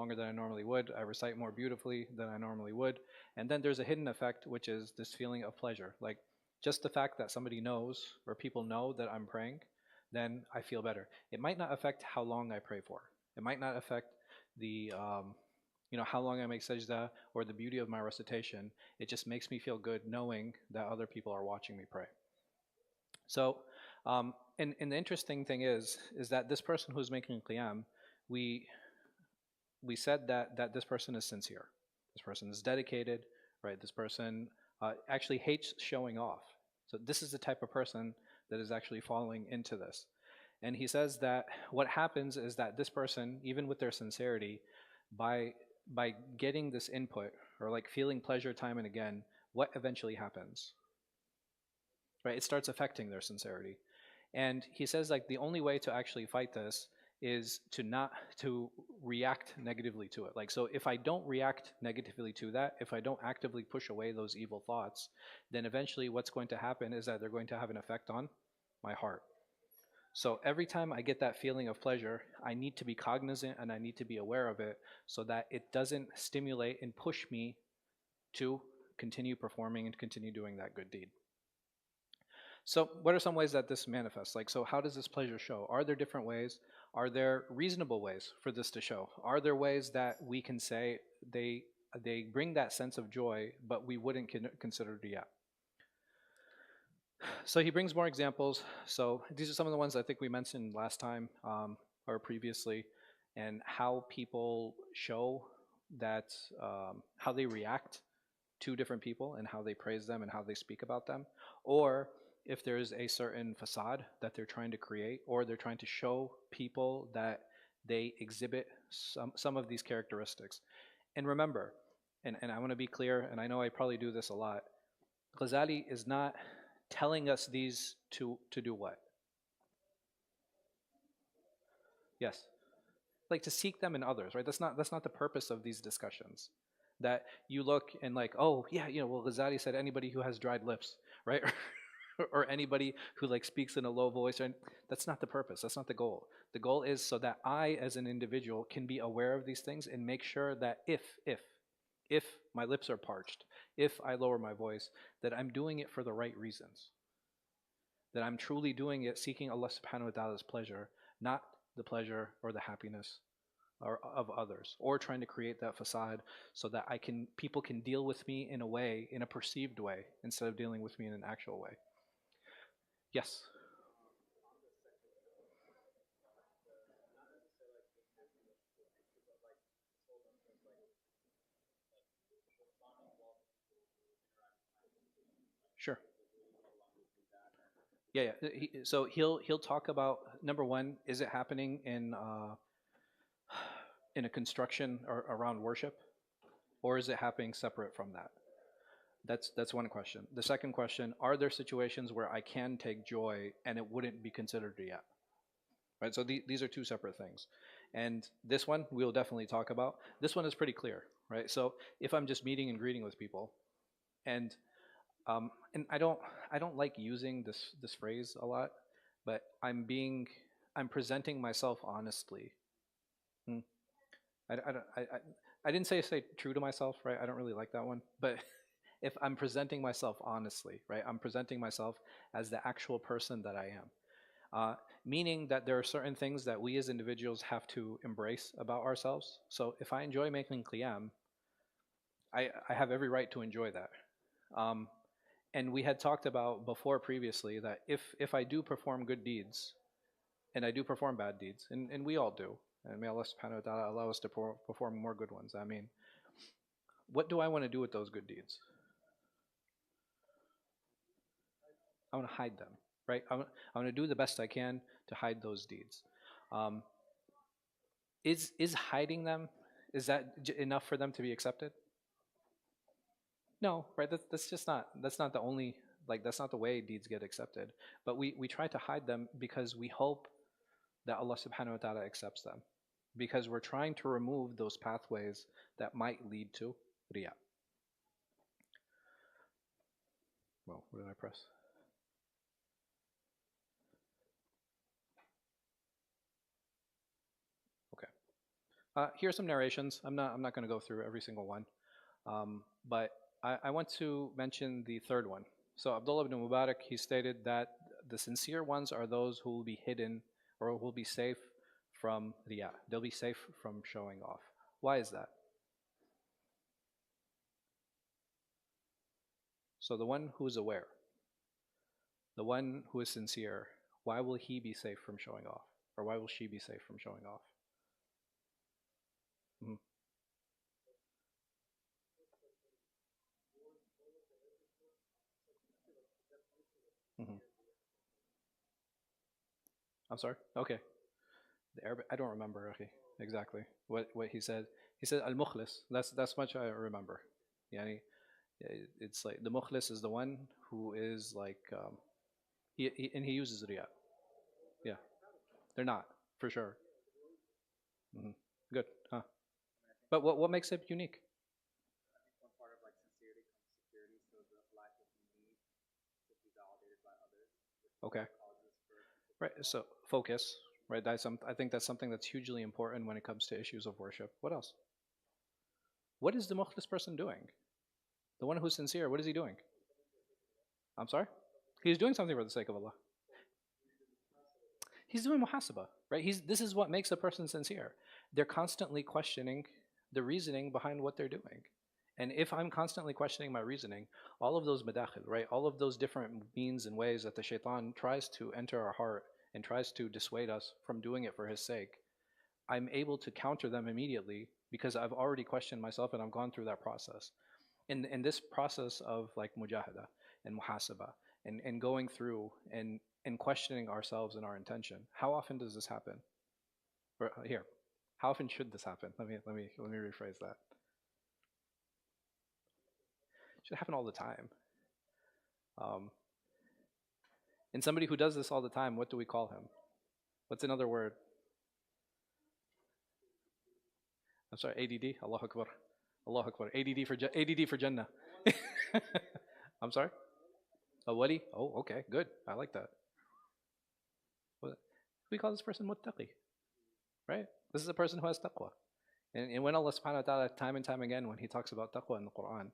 longer than I normally would. I recite more beautifully than I normally would. And then there's a hidden effect, which is this feeling of pleasure. Like just the fact that somebody knows or people know that I'm praying, then I feel better. It might not affect how long I pray for. It might not affect the how long I make sajda or the beauty of my recitation. It just makes me feel good knowing that other people are watching me pray. So, and the interesting thing is that this person who's making qiyam, we we said that this person is sincere, this person is dedicated, right? This person actually hates showing off. So this is the type of person that is actually falling into this. And he says that what happens is that this person, even with their sincerity, by by getting this input or like feeling pleasure time and again, what eventually happens? Right? It starts affecting their sincerity. And he says like the only way to actually fight this is to not to react negatively to it. Like so if I don't react negatively to that, if I don't actively push away those evil thoughts, then eventually what's going to happen is that they're going to have an effect on my heart. So every time I get that feeling of pleasure, I need to be cognizant and I need to be aware of it so that it doesn't stimulate and push me to continue performing and continue doing that good deed. So what are some ways that this manifests? Like, so how does this pleasure show? Are there different ways? Are there reasonable ways for this to show? Are there ways that we can say they bring that sense of joy, but we wouldn't consider it yet? So he brings more examples. So these are some of the ones I think we mentioned last time or previously, and how people show that how they react to different people and how they praise them and how they speak about them, or if there's a certain facade that they're trying to create, or they're trying to show people that they exhibit some of these characteristics. And remember, and I want to be clear, and I know I probably do this a lot, Ghazali is not telling us these to do what? Yes. Like to seek them in others, right? That's not the purpose of these discussions. That you look and like, oh yeah, well Ghazali said anybody who has dried lips, right? Or anybody who like speaks in a low voice, and that's not the purpose. That's not the goal. The goal is so that I as an individual can be aware of these things and make sure that if my lips are parched, if I lower my voice, that I'm doing it for the right reasons. That I'm truly doing it seeking Allah subhanahu wa ta'ala's pleasure, not the pleasure or the happiness or of others, or trying to create that facade so that people can deal with me in a way, in a perceived way, instead of dealing with me in an actual way. Yes. Sure. Yeah, yeah. So he'll talk about number one, is it happening in a construction or around worship, or is it happening separate from that? That's one question. The second question: are there situations where I can take joy and it wouldn't be considered yet? Right. So these are two separate things, and this one we'll definitely talk about. This one is pretty clear, right? So if I'm just meeting and greeting with people, and and I don't like using this phrase a lot, but I'm presenting myself honestly. Hmm. I didn't say true to myself, right? I don't really like that one, but if I'm presenting myself honestly, right? I'm presenting myself as the actual person that I am. Meaning that there are certain things that we as individuals have to embrace about ourselves. So if I enjoy making qiyam, I have every right to enjoy that. Um, and we had talked about before previously that if I do perform good deeds and I do perform bad deeds, and we all do, and may Allah subhanahu wa ta'ala allow us to perform more good ones. I mean, what do I want to do with those good deeds? I want to hide them, right? I want to do the best I can to hide those deeds. Um, is hiding them, is that enough for them to be accepted? No, right? That's just not, that's not the only, like that's not the way deeds get accepted. But we try to hide them because we hope that Allah subhanahu wa ta'ala accepts them. Because we're trying to remove those pathways that might lead to riyah. Well, what did I press? Okay. Here's some narrations. I'm not going to go through every single one, but I want to mention the third one. So Abdullah ibn Mubarak, he stated that the sincere ones are those who will be hidden or will be safe from riyah. They'll be safe from showing off. Why is that? So the one who is aware, the one who is sincere, why will he be safe from showing off? Or why will she be safe from showing off? Mhm. Mhm. I'm sorry? Okay. The Arabic, I don't remember okay, exactly what he said. He said al-mukhlis. That's much I remember. Yani, it's like the mukhlis is the one who is like and he uses riyah. Yeah, they're not for sure. Hmm. Good. Huh. But what makes it unique? Okay. Right. So focus. Right. I think that's something that's hugely important when it comes to issues of worship. What else? What is the mukhlis person doing? The one who's sincere. What is he doing? I'm sorry. He's doing something for the sake of Allah. He's doing muhasabah, right? This is what makes a person sincere. They're constantly questioning the reasoning behind what they're doing. And if I'm constantly questioning my reasoning, all of those madakhil, right? All of those different means and ways that the shaitan tries to enter our heart and tries to dissuade us from doing it for his sake, I'm able to counter them immediately because I've already questioned myself and I've gone through that process. In this process of like mujahada and muhasaba and going through and questioning ourselves and our intention, how often does this happen? Or, here, how often should this happen? Let me rephrase that. It should happen all the time. Um, and somebody who does this all the time, what do we call him? What's another word? I'm sorry, ADD. Allah Akbar. Allah Akbar. ADD for Jannah. I'm sorry. A wali. Oh, okay, good. I like that. We call this person muttaqi, right? This is a person who has taqwa. And when Allah subhanahu wa ta'ala, time and time again, when He talks about taqwa in the Quran,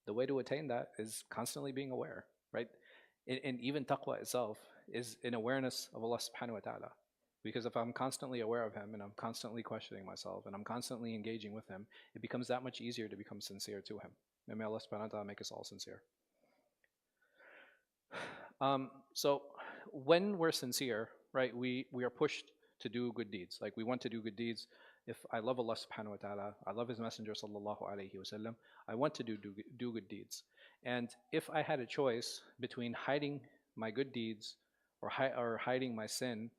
the way to attain that is constantly being aware, right? And even taqwa itself is an awareness of Allah subhanahu wa ta'ala. Because if I'm constantly aware of Him and I'm constantly questioning myself and I'm constantly engaging with Him, it becomes that much easier to become sincere to Him. And may Allah subhanahu wa ta'ala make us all sincere. So when we're sincere, right, we are pushed to do good deeds. Like we want to do good deeds. If I love Allah subhanahu wa ta'ala, I love His Messenger sallallahu alayhi wasallam, I want to do good deeds. And if I had a choice between hiding my good deeds or hiding my sin,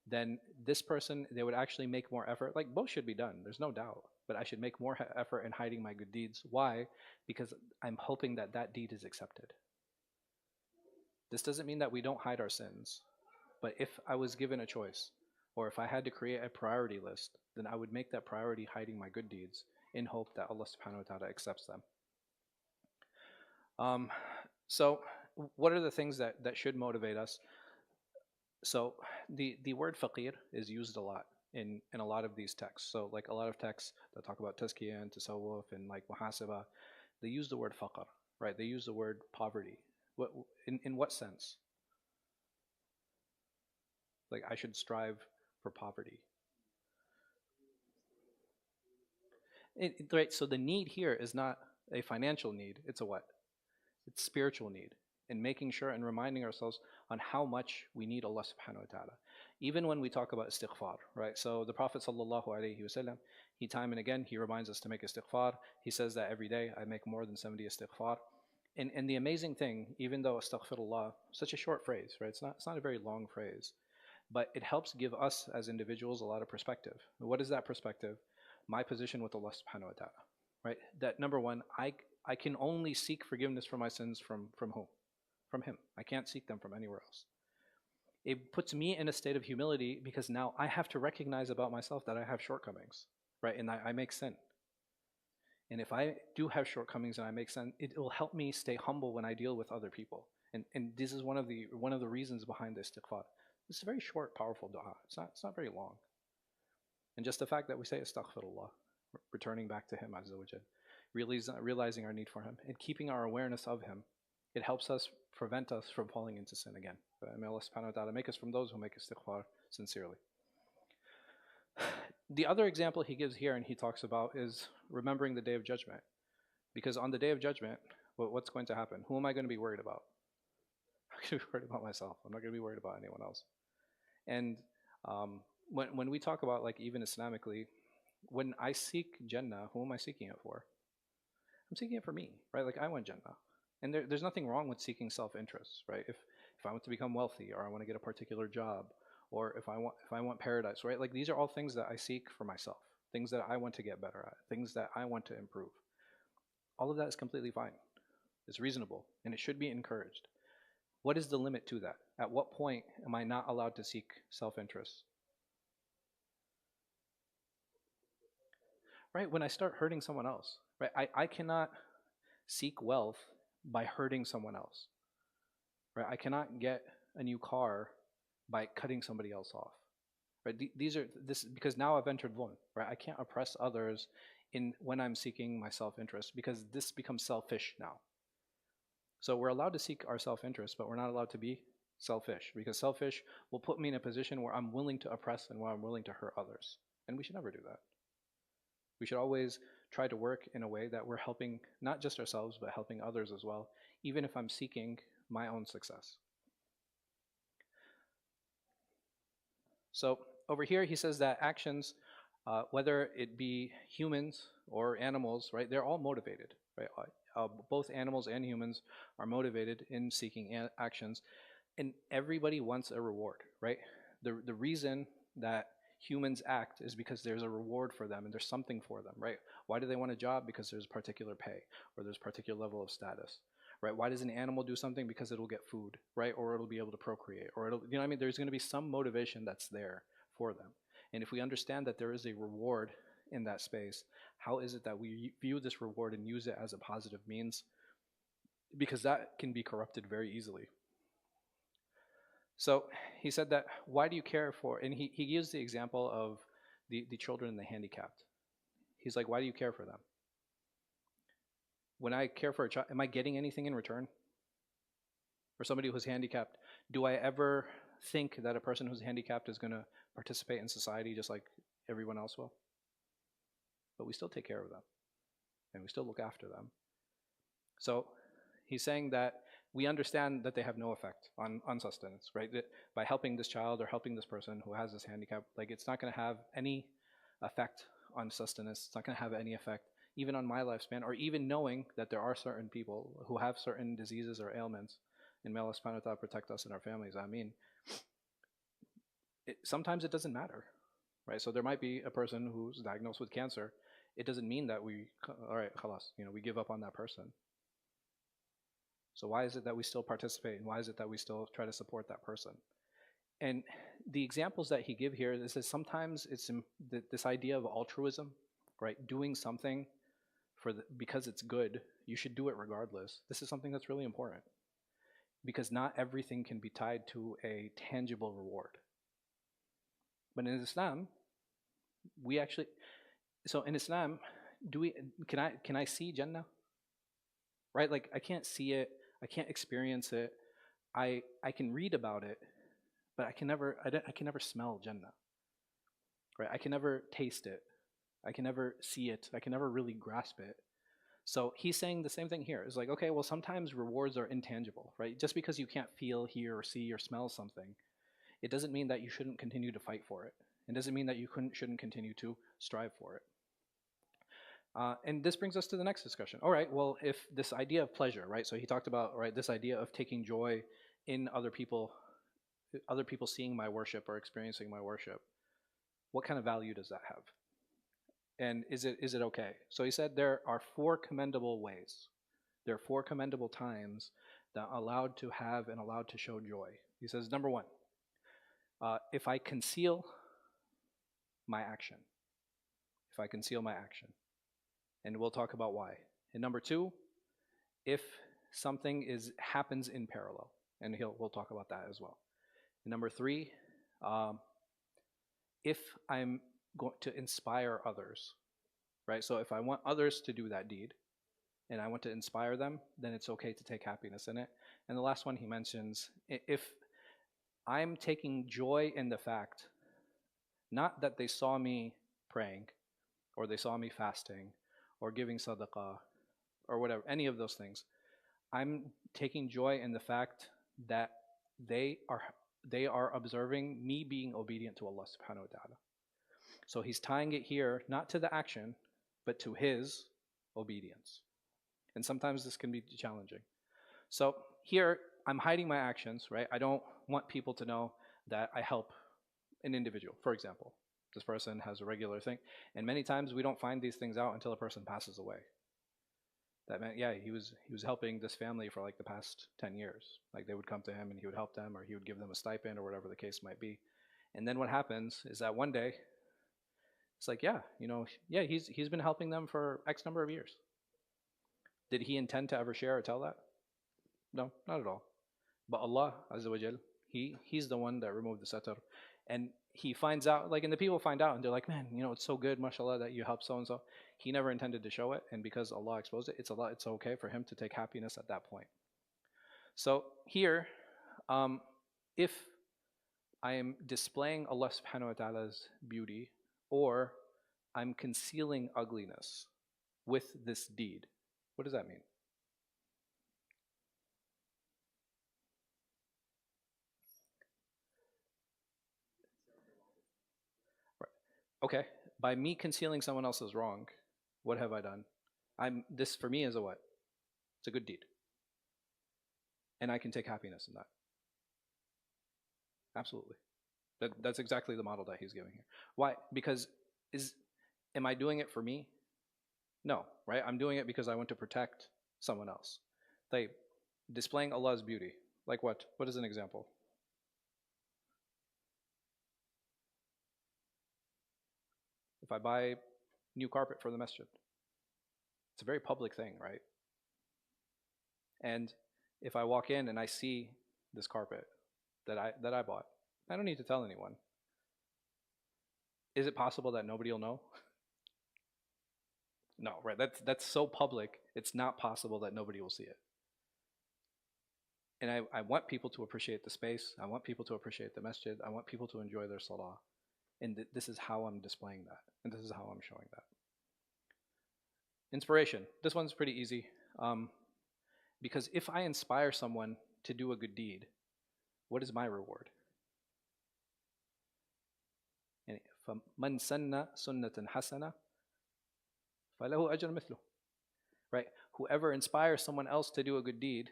then this person, they would actually make more effort. Like both should be done, there's no doubt. But I should make more effort in hiding my good deeds. Why? Because I'm hoping that that deed is accepted. This doesn't mean that we don't hide our sins, but if I was given a choice, or if I had to create a priority list, then I would make that priority hiding my good deeds in hope that Allah subhanahu wa ta'ala accepts them. Um, so, what are the things that should motivate us? So, the word faqir is used a lot in a lot of these texts. So, like a lot of texts that talk about tazkiyah and tasawwuf and like muhasabah, they use the word faqr, right? They use the word poverty. What in what sense? Like I should strive for poverty. Right. So the need here is not a financial need. It's a what? It's spiritual need. And making sure and reminding ourselves on how much we need Allah subhanahu wa ta'ala. Even when we talk about istighfar, right? So the Prophet sallallahu alaihi wasallam, he time and again, he reminds us to make istighfar. He says that every day I make more than 70 istighfar. And the amazing thing, even though astaghfirullah, such a short phrase, right? It's not a very long phrase, but it helps give us as individuals a lot of perspective. What is that perspective? My position with Allah subhanahu wa ta'ala, right? That number one, I can only seek forgiveness for my sins from whom? From Him. I can't seek them from anywhere else. It puts me in a state of humility because now I have to recognize about myself that I have shortcomings, right? And I make sin. And if I do have shortcomings and I make sin, it will help me stay humble when I deal with other people. And this is one of the reasons behind the istighfar. It's a very short, powerful dua. It's not very long. And just the fact that we say astaghfirullah, returning back to Him Azza wa Jal, realizing our need for Him, and keeping our awareness of Him, it helps us prevent us from falling into sin again. May Allah subhanahu wa ta'ala make us from those who make istighfar sincerely. The other example he gives here and he talks about is remembering the Day of Judgment. Because on the Day of Judgment, what's going to happen? Who am I going to be worried about? I'm going to be worried about myself. I'm not going to be worried about anyone else. And when we talk about, like, even Islamically, when I seek Jannah, who am I seeking it for? I'm seeking it for me, right? Like, I want Jannah. And there's nothing wrong with seeking self-interest, right? If I want to become wealthy, or I want to get a particular job, or if I want paradise, right? Like, these are all things that I seek for myself, things that I want to get better at, things that I want to improve. All of that is completely fine. It's reasonable, and it should be encouraged. What is the limit to that? At what point am I not allowed to seek self-interest? Right? When I start hurting someone else, right? I cannot seek wealth by hurting someone else, right? I cannot get a new car by cutting somebody else off, right? Because now I've entered one, right? I can't oppress others when I'm seeking my self-interest, because this becomes selfish now. So we're allowed to seek our self-interest, but we're not allowed to be selfish, because selfish will put me in a position where I'm willing to oppress and where I'm willing to hurt others. And we should never do that. We should always try to work in a way that we're helping not just ourselves, but helping others as well, even if I'm seeking my own success. So over here, he says that actions, whether it be humans or animals, right, they're all motivated, right? Both animals and humans are motivated in seeking actions, and everybody wants a reward, right? The reason that humans act is because there's a reward for them and there's something for them, right? Why do they want a job? Because there's particular pay or there's particular level of status, right? Why does an animal do something? Because it'll get food, right? Or it'll be able to procreate, or it'll, you know what I mean? There's going to be some motivation that's there for them. And if we understand that there is a reward in that space, how is it that we view this reward and use it as a positive means? Because that can be corrupted very easily. So he said that, why do you care for, and he gives the example of the children and the handicapped. He's like, why do you care for them? When I care for a child, am I getting anything in return? For somebody who's handicapped, do I ever think that a person who's handicapped is going to participate in society just like everyone else will? But we still take care of them, and we still look after them. So he's saying that we understand that they have no effect on sustenance, right? That by helping this child or helping this person who has this handicap, like, it's not going to have any effect on sustenance. It's not going to have any effect even on my lifespan, or even knowing that there are certain people who have certain diseases or ailments, and may Allah subhanahu wa ta'ala protect us and our families, Ameen. Sometimes it doesn't matter, right? So there might be a person who's diagnosed with cancer. It doesn't mean that all right, khalas, we give up on that person. So why is it that we still participate, and why is it that we still try to support that person? And the examples that he gives here is that sometimes it's this idea of altruism, right? Doing something because it's good, you should do it regardless. This is something that's really important, because not everything can be tied to a tangible reward. But in Islam, in Islam, can I see Jannah? Right? Like, I can't see it, I can't experience it. I can read about it, but I can never smell Jannah. Right? I can never taste it. I can never see it. I can never really grasp it. So he's saying the same thing here. It's like, okay, well, sometimes rewards are intangible, right? Just because you can't feel, hear, or see, or smell something, it doesn't mean that you shouldn't continue to fight for it. It doesn't mean that you shouldn't continue to strive for it. And this brings us to the next discussion. All right, well, if this idea of pleasure, right? So he talked about, right, this idea of taking joy in other people seeing my worship or experiencing my worship. What kind of value does that have? And is it okay? So he said there are 4 commendable ways. There are 4 commendable times that are allowed to have and allowed to show joy. He says, number 1, if I conceal my action. If I conceal my action. And we'll talk about why. And number 2, if something happens in parallel, and we'll talk about that as well. And number 3, if I'm to inspire others, right? So if I want others to do that deed and I want to inspire them, then it's okay to take happiness in it. And the last one he mentions, if I'm taking joy in the fact, not that they saw me praying or they saw me fasting or giving sadaqah or whatever, any of those things. I'm taking joy in the fact that they are they are observing me being obedient to Allah subhanahu wa ta'ala. So he's tying it here not to the action, but to his obedience. And sometimes this can be challenging. So here I'm hiding my actions, right? I don't want people to know that I help an individual. For example, this person has a regular thing, and many times we don't find these things out until a person passes away. That meant, yeah, he was helping this family for like the past 10 years. Like they would come to him and he would help them, or he would give them a stipend or whatever the case might be. And then what happens is that one day it's like, yeah, yeah, he's been helping them for X number of years. Did he intend to ever share or tell that? No, not at all. But Allah Azza wa Jal, he's the one that removed the satar. And he finds out, like, and the people find out and they're like, man, it's so good, mashallah, that you help so and so. He never intended to show it, and because Allah exposed it, it's okay for him to take happiness at that point. So here, if I am displaying Allah subhanahu wa ta'ala's beauty, or I'm concealing ugliness with this deed, what does that mean? Right. Okay, by me concealing someone else's wrong, what have I done? This for me is a what? It's a good deed. And I can take happiness in that. Absolutely. That's exactly the model that he's giving here. Why? Because am I doing it for me? No, right? I'm doing it because I want to protect someone else. They displaying Allah's beauty. Like what? What is an example? If I buy new carpet for the masjid, it's a very public thing, right? And if I walk in and I see this carpet that I bought, I don't need to tell anyone. Is it possible that nobody will know? No, right? That's so public. It's not possible that nobody will see it. And I want people to appreciate the space. I want people to appreciate the masjid. I want people to enjoy their salah. And this is how I'm displaying that. And this is how I'm showing that. Inspiration. This one's pretty easy. Because if I inspire someone to do a good deed, what is my reward? فَمَنْ سَنَّ سُنَّةً حَسَنَةً فَلَهُ أَجْرٌ مِثْلُهُ. Right? Whoever inspires someone else to do a good deed,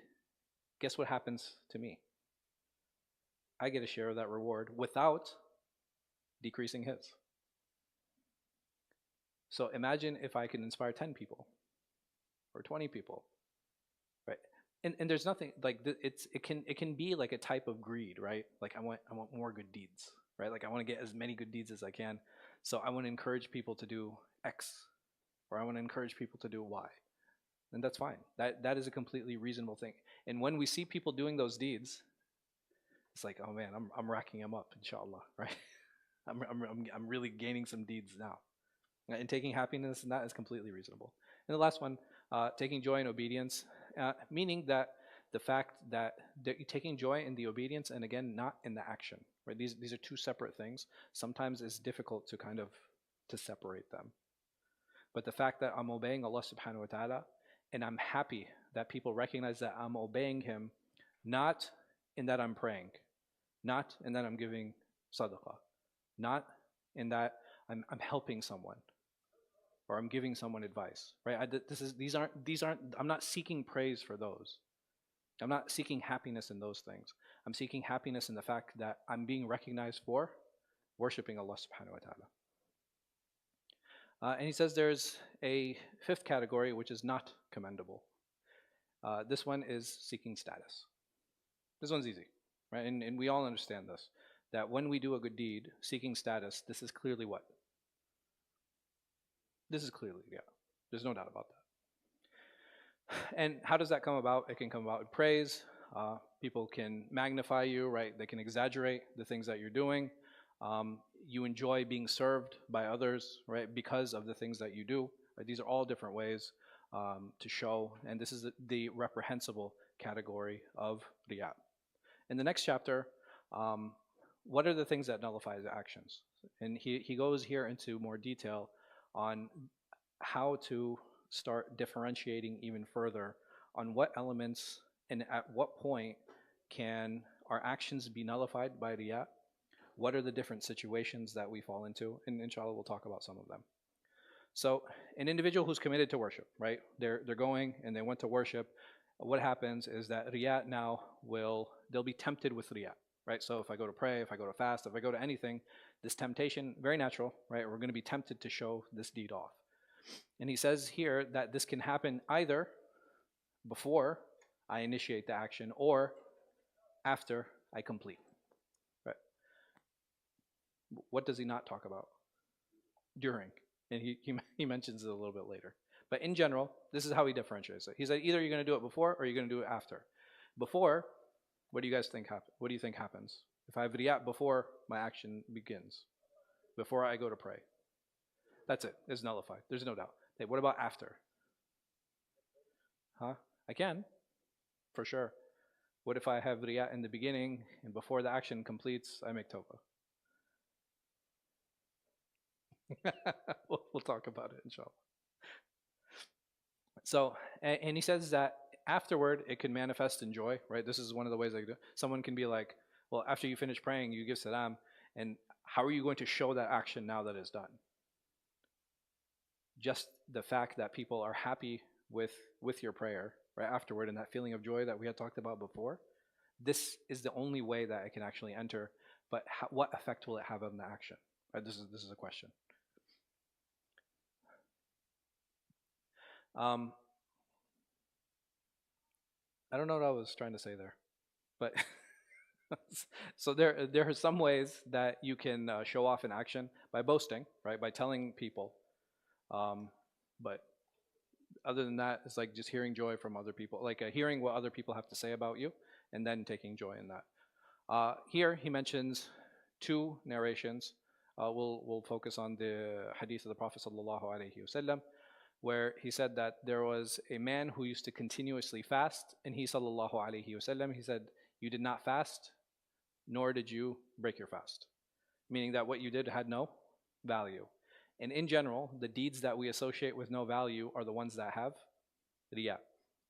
guess what happens to me? I get a share of that reward without decreasing his. So imagine if I can inspire 10 people or 20 people, right? And there's nothing like it can be like a type of greed, right? Like I want more good deeds, right? Like I want to get as many good deeds as I can. So I want to encourage people to do X, or I want to encourage people to do Y. And that's fine. That is a completely reasonable thing. And when we see people doing those deeds, it's like, oh man, I'm racking them up, inshallah, right? I'm really gaining some deeds now. And taking happiness in that is completely reasonable. And the last one, taking joy in obedience, meaning that the fact that you're taking joy in the obedience, and again, not in the action. Right? These are two separate things. Sometimes it's difficult to kind of to separate them. But the fact that I'm obeying Allah subhanahu wa ta'ala, and I'm happy that people recognize that I'm obeying Him, not in that I'm praying, not in that I'm giving sadaqah, not in that I'm helping someone, or I'm giving someone advice, right? These aren't. I'm not seeking praise for those. I'm not seeking happiness in those things. I'm seeking happiness in the fact that I'm being recognized for worshiping Allah subhanahu wa ta'ala. And he says there's a fifth category which is not commendable. This one is seeking status. This one's easy, right? And we all understand this, that when we do a good deed, seeking status, this is clearly what? This is clearly, yeah. There's no doubt about that. And how does that come about? It can come about with praise. People can magnify you, right? They can exaggerate the things that you're doing. You enjoy being served by others, right, because of the things that you do. Right? These are all different ways to show, and this is the reprehensible category of riyah. In the next chapter, um, what are the things that nullify the actions? And he goes here into more detail on how to start differentiating even further on what elements and at what point can our actions be nullified by riyah. What are the different situations that we fall into? And inshallah, we'll talk about some of them. So, an individual who's committed to worship, right? They're going and they went to worship. What happens is that riyah now they'll be tempted with riyah, right? So if I go to pray, if I go to fast, if I go to anything, this temptation, very natural, right? We're going to be tempted to show this deed off. And he says here that this can happen either before I initiate the action or after I complete. Right? What does he not talk about? During. And he mentions it a little bit later. But in general, this is how he differentiates it. He said either you're going to do it before or you're going to do it after. Before, what do you guys think happens? What do you think happens? If I have riyah before my action begins, before I go to pray, that's it. It's nullified. There's no doubt. Hey, what about after? Huh? I can, for sure. What if I have riyah in the beginning and before the action completes, I make tawbah? we'll talk about it, inshallah. So, and he says that afterward it can manifest in joy, right? This is one of the ways I do it. Someone can be like, well, after you finish praying, you give salam, and how are you going to show that action now that it's done? Just the fact that people are happy with your prayer right afterward and that feeling of joy that we had talked about before, this is the only way that it can actually enter. But what effect will it have on the action? Right? This is a question. I don't know what I was trying to say there, but so there are some ways that you can show off in action by boasting, right? By telling people. But other than that, it's like just hearing joy from other people, like hearing what other people have to say about you, and then taking joy in that. Here he mentions two narrations. We'll focus on the hadith of the Prophet sallallahu alaihi wasallam, where he said that there was a man who used to continuously fast, and he sallallahu alaihi wasallam, he said, you did not fast, nor did you break your fast, meaning that what you did had no value. And in general, the deeds that we associate with no value are the ones that have riyah.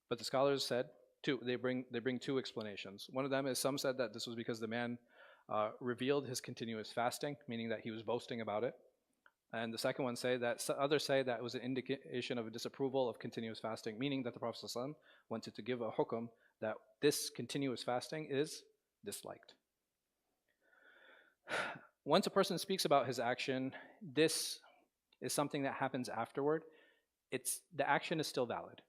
But the scholars said two. They bring two explanations. One of them is some said that this was because the man revealed his continuous fasting, meaning that he was boasting about it. And the second one say that others say that it was an indication of a disapproval of continuous fasting, meaning that the Prophet ﷺ wanted to give a hukum that this continuous fasting is disliked. Once a person speaks about his action, this is something that happens afterward. The action is still valid.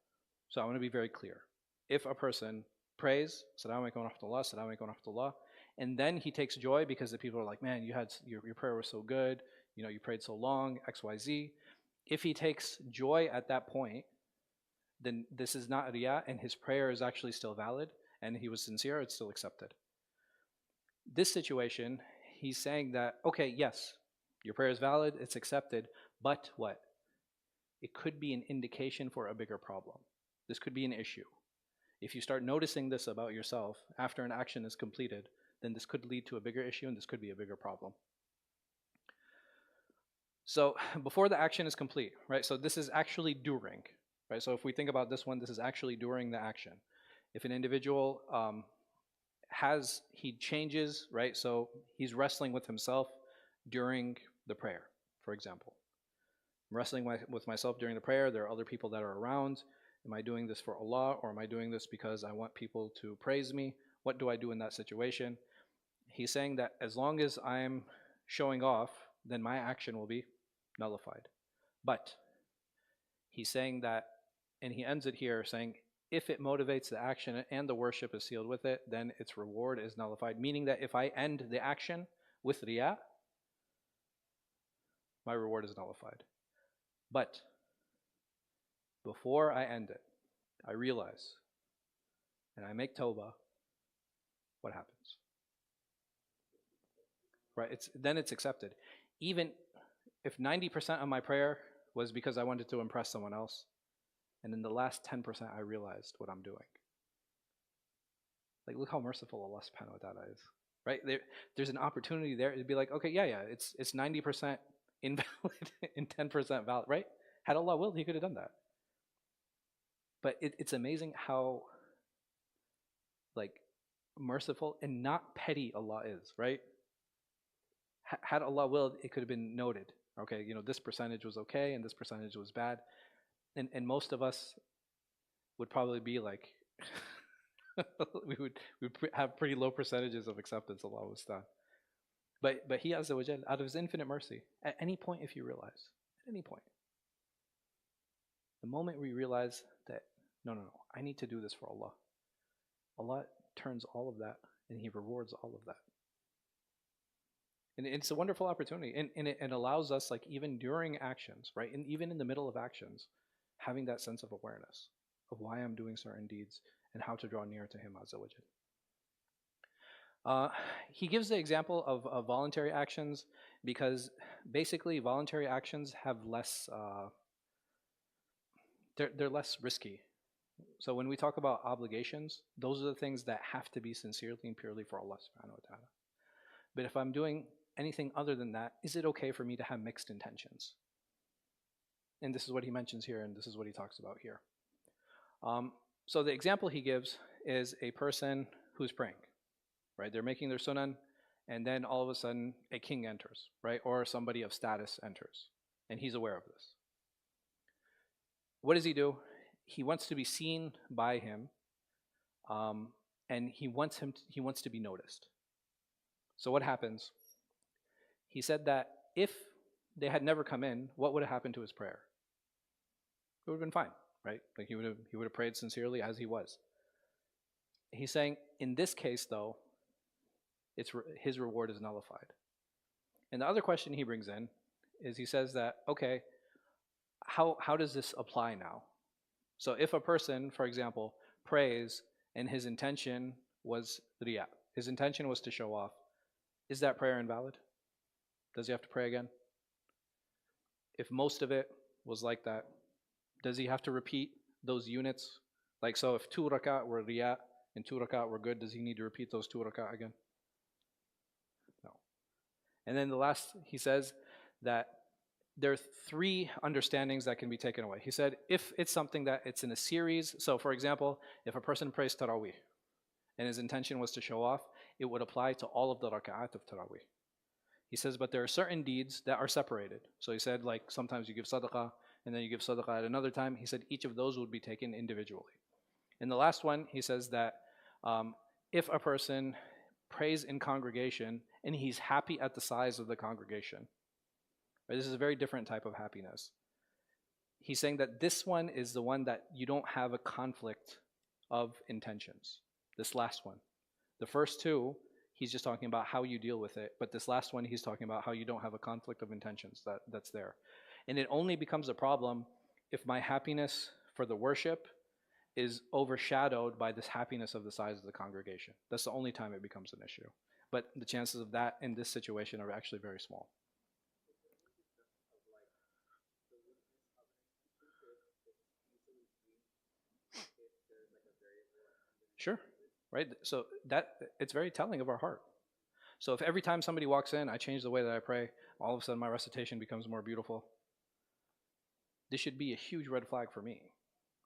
So I want to be very clear. If a person prays, Assalamu alaikum wa rahmatullah, Assalamu alaikum wa rahmatullah, and then he takes joy because the people are like, man, your prayer was so good, you prayed so long, XYZ. If he takes joy at that point, then this is not riyah, and his prayer is actually still valid, and he was sincere, it's still accepted. This situation, he's saying that, okay, yes, your prayer is valid, it's accepted, but what? It could be an indication for a bigger problem. This could be an issue. If you start noticing this about yourself after an action is completed, then this could lead to a bigger issue and this could be a bigger problem. So before the action is complete, right? So this is actually during, right? So if we think about this one, this is actually during the action. If an individual he changes, right? So he's wrestling with himself during the prayer, for example. I'm wrestling with myself during the prayer. There are other people that are around. Am I doing this for Allah, or am I doing this because I want people to praise me? What do I do in that situation? He's saying that as long as I'm showing off, then my action will be nullified. But he's saying that, and he ends it here saying, if it motivates the action and the worship is sealed with it, then its reward is nullified. Meaning that if I end the action with riyah, my reward is nullified. But before I end it, I realize and I make tawbah, what happens? right? It's accepted. Even if 90% of my prayer was because I wanted to impress someone else, and in the last 10% I realized what I'm doing. Like, look how merciful Allah subhanahu wa ta'ala is. Right? There's an opportunity there to be like, okay, yeah, it's 90% invalid and 10% valid, right? Had Allah willed, He could have done that. But it's amazing how like merciful and not petty Allah is, right? Had Allah willed, it could have been noted. Okay, this percentage was okay and this percentage was bad. And most of us would probably be like, we would have pretty low percentages of acceptance, Allah was done. But He Azza wa Jal, out of His infinite mercy, at any point, if you realize, at any point, the moment we realize that, no, I need to do this for Allah, Allah turns all of that and He rewards all of that. And it's a wonderful opportunity. And it allows us, like, even during actions, right? And even in the middle of actions, having that sense of awareness of why I'm doing certain deeds and how to draw near to Him Azza wa Jal. He gives the example of voluntary actions because basically voluntary actions have less, they're less risky. So when we talk about obligations, those are the things that have to be sincerely and purely for Allah subhanahu wa ta'ala. But if I'm doing anything other than that, is it okay for me to have mixed intentions? And this is what he mentions here, and this is what he talks about here. So the example he gives is a person who's praying, right? They're making their sunan, and then all of a sudden a king enters, right? Or somebody of status enters, and he's aware of this. What does he do? He wants to be seen by him, and he wants to be noticed. So what happens? He said that if they had never come in, what would have happened to his prayer? It would have been fine, right? Like he would have prayed sincerely as he was. He's saying in this case, though, his reward is nullified. And the other question he brings in is he says that, okay, how does this apply now? So if a person, for example, prays and his intention was riya, his intention was to show off, is that prayer invalid? Does he have to pray again? If most of it was like that, does he have to repeat those units? Like, so if 2 rakat were riya and 2 rakat were good, does he need to repeat those 2 rakat again? No. And then the last, he says that there are 3 understandings that can be taken away. He said if it's something that it's in a series, so for example, if a person prays tarawih and his intention was to show off, it would apply to all of the raka'at of tarawih. He says, but there are certain deeds that are separated. So he said, like, sometimes you give sadaqah, and then you give sadaqah at another time. He said each of those would be taken individually. And the last one, he says that if a person prays in congregation and he's happy at the size of the congregation, right, this is a very different type of happiness. He's saying that this one is the one that you don't have a conflict of intentions. This last one. The first 2, he's just talking about how you deal with it. But this last one, he's talking about how you don't have a conflict of intentions that's there. And it only becomes a problem if my happiness for the worship is overshadowed by this happiness of the size of the congregation. That's the only time it becomes an issue. But the chances of that in this situation are actually very small. Sure, right? So that it's very telling of our heart. So if every time somebody walks in, I change the way that I pray, all of a sudden my recitation becomes more beautiful, this should be a huge red flag for me.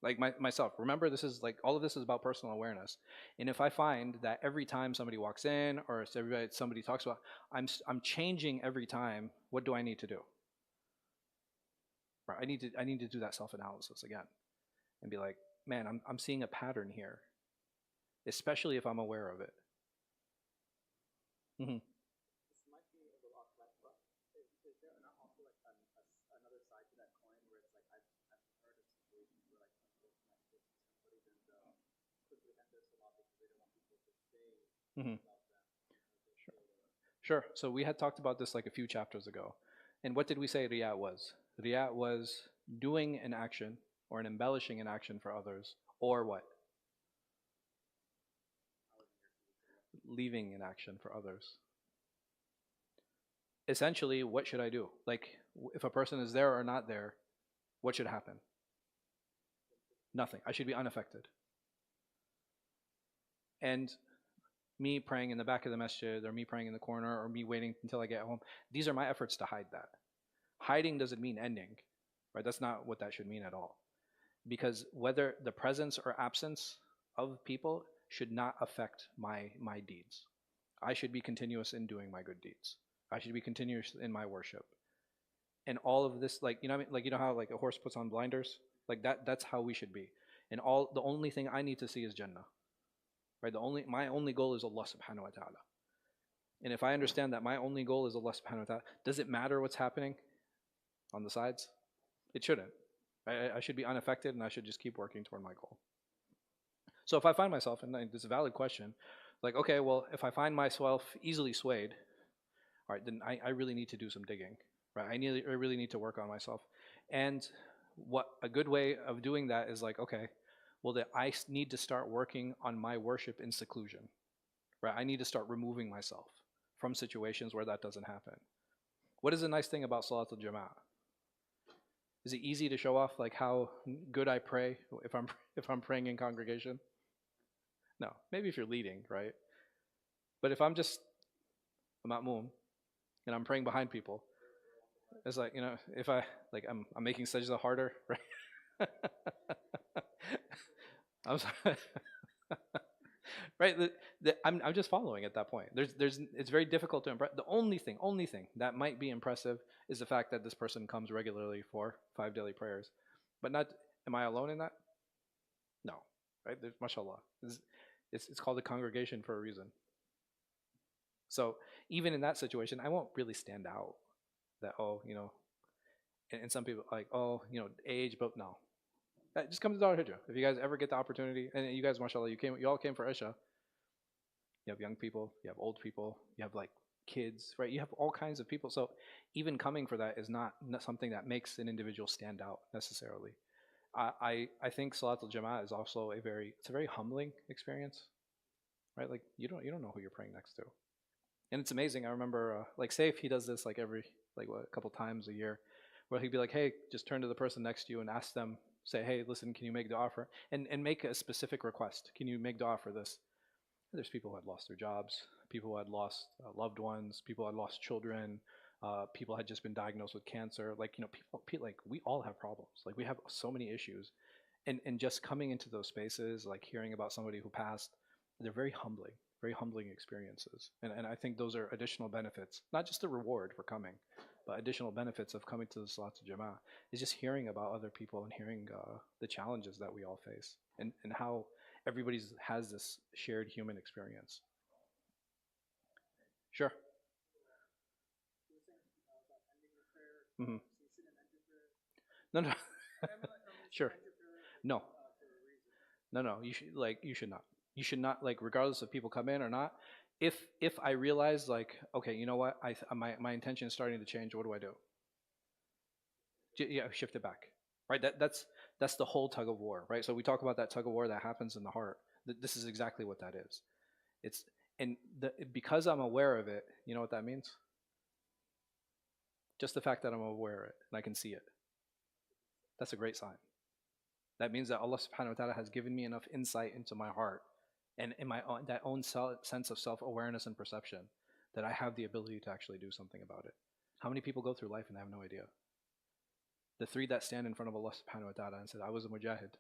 Like myself. Remember, this is like, all of this is about personal awareness. And if I find that every time somebody walks in or somebody talks about, I'm changing every time, what do I need to do? Right, I need to do that self-analysis again and be like, man, I'm seeing a pattern here, especially if I'm aware of it. Mm-hmm. This might be a little off track, but is there not also like another side to that coin where it's like I've heard of situations where like unfortunately somebody then quickly end their salah because they don't want people to say Mm-hmm. about them. Sure. So we had talked about this like a few chapters ago. And what did we say riya was? Riya was doing an action or an embellishing an action for others, or what? Leaving an action for others. essentially, what should I do? Like, if a person is there or not there, what should happen? Nothing. I should be unaffected. And me praying in the back of the masjid, or me praying in the corner, or me waiting until I get home, these are my efforts to hide that. Hiding doesn't mean ending, right? That's not what that should mean at all. Because whether the presence or absence of people should not affect my deeds. I should be continuous in doing my good deeds. I should be continuous in my worship. And all of this, like, you know what I mean? Like, you know how like a horse puts on blinders? Like that's how we should be. And all the only thing I need to see is Jannah. Right? My only goal is Allah subhanahu wa ta'ala. And if I understand that my only goal is Allah subhanahu wa ta'ala, does it matter what's happening on the sides? It shouldn't. I should be unaffected, and I should just keep working toward my goal. So if I find myself, and it's a valid question, like, okay, well, if I find myself easily swayed, all right, then I really need to do some digging, right? I really need to work on myself. And what a good way of doing that is like, okay, well, that I need to start working on my worship in seclusion, right? I need to start removing myself from situations where that doesn't happen. What is the nice thing about Salatul Jama'ah? Is it easy to show off like how good I pray if I'm praying in congregation? No, maybe if you're leading, right? But if I'm just a ma'moom and I'm praying behind people, it's like, you know, if I'm making sajda harder, right? I'm sorry. Right? I'm just following at that point. It's very difficult to impress. The only thing that might be impressive is the fact that this person comes regularly for 5 daily prayers. But not, am I alone in that? No. Right? There's, mashallah. It's called a congregation for a reason. So even in that situation, I won't really stand out that, oh, you know, and some people like, oh, you know, age, but no. Just come to the Al-Hijrah. If you guys ever get the opportunity, and you guys, mashallah, you all came for Isha. You have young people, you have old people, you have like kids, right? You have all kinds of people. So even coming for that is not something that makes an individual stand out necessarily. I think Salatul Jama'ah is also it's a very humbling experience, right? Like you don't know who you're praying next to, and it's amazing. I remember like Saif, he does this like every a couple times a year, where he'd be like, hey, just turn to the person next to you and ask them, say, hey, listen, can you make dua for, and make a specific request. Can you make dua for this? There's people who had lost their jobs, people who had lost loved ones, people who had lost children, people had just been diagnosed with cancer. Like, you know, people like we all have problems. Like we have so many issues, and just coming into those spaces, like hearing about somebody who passed, they're very humbling experiences. And I think those are additional benefits, not just the reward for coming, but additional benefits of coming to the Salatul Jama'ah is just hearing about other people and hearing the challenges that we all face, and how everybody has this shared human experience. Sure. You were saying about ending your prayer, Hmm. so you shouldn't end your prayer. No, no. You Sure. should end your prayer No, for a reason. no. You should not. You should not, like, regardless of people come in or not. If I realize like, okay, you know what, my intention is starting to change. What do I do? Yeah, shift it back. Right. That's the whole tug of war. Right. So we talk about that tug of war that happens in the heart. This is exactly what that is. It's and because I'm aware of it. You know what that means? Just the fact that I'm aware of it and I can see it. That's a great sign. That means that Allah subhanahu wa ta'ala has given me enough insight into my heart and in my own, that own sense of self-awareness and perception that I have the ability to actually do something about it. How many people go through life and have no idea? The three that stand in front of Allah subhanahu wa ta'ala and said, I was a mujahid,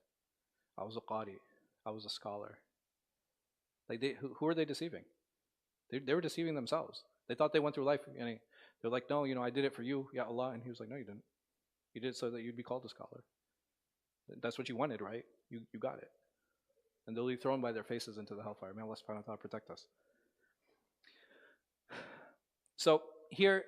I was a qari, I was a scholar. Like who are they deceiving? They were deceiving themselves. They thought they went through life and they're like, no, you know, I did it for you, ya Allah. And he was like, no, you didn't. You did it so that you'd be called a scholar. That's what you wanted, right? You got it. And they'll be thrown by their faces into the hellfire. May Allah subhanahu wa ta'ala protect us. So here,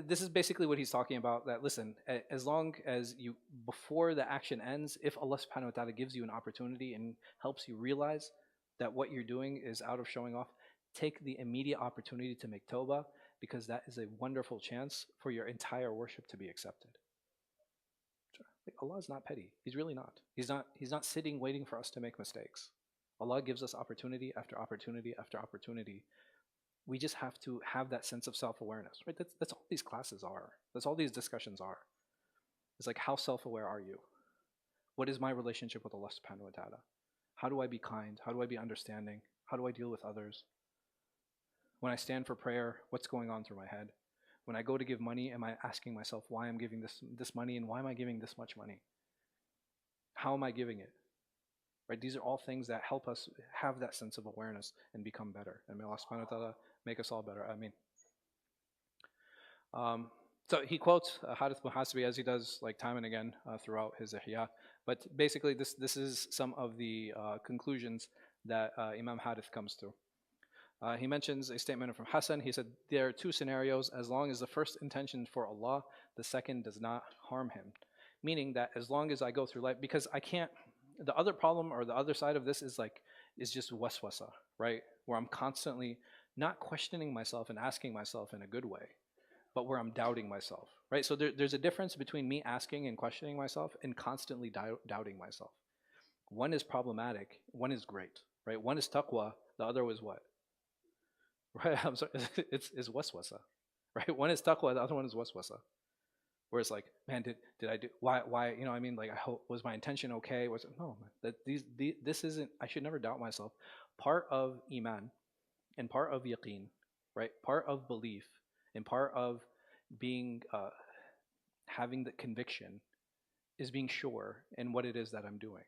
this is basically what he's talking about, that listen, as long as you, before the action ends, if Allah subhanahu wa ta'ala gives you an opportunity and helps you realize that what you're doing is out of showing off, take the immediate opportunity to make tawbah, because that is a wonderful chance for your entire worship to be accepted. Like, Allah is not petty. He's really not. He's not sitting waiting for us to make mistakes. Allah gives us opportunity after opportunity after opportunity We just have to have that sense of self-awareness, right? That's all these classes are. That's all these discussions are. It's like, how self-aware are you? What is my relationship with Allah subhanahu wa ta'ala? How do I be kind? How do I be understanding? How do I deal with others? When I stand for prayer, what's going on through my head? When I go to give money, am I asking myself why I'm giving this money, and why am I giving this much money? How am I giving it? Right? These are all things that help us have that sense of awareness and become better. And may Allah subhanahu wa ta'ala make us all better. Ameen. So he quotes Hadith Muhasibi, as he does like time and again throughout his Ihya. But basically, this is some of the conclusions that Imam Hadith comes to. He mentions a statement from Hassan. He said, there are two scenarios. As long as the first intention for Allah, the second does not harm him. Meaning that as long as I go through life, because I can't, the other problem or the other side of this is just waswasa, right? Where I'm constantly not questioning myself and asking myself in a good way, but where I'm doubting myself, right? So there's a difference between me asking and questioning myself and constantly doubting myself. One is problematic, one is great, right? One is taqwa, the other is what? Right? I'm sorry, it's waswasa, right? One is taqwa, the other one is waswasa. Where it's like, man, did I do, why, you know, I mean, like, I hope, was my intention okay? Was it, no, man, this isn't, I should never doubt myself. Part of iman and part of yaqeen, right? Part of belief and part of being, having the conviction is being sure in what it is that I'm doing.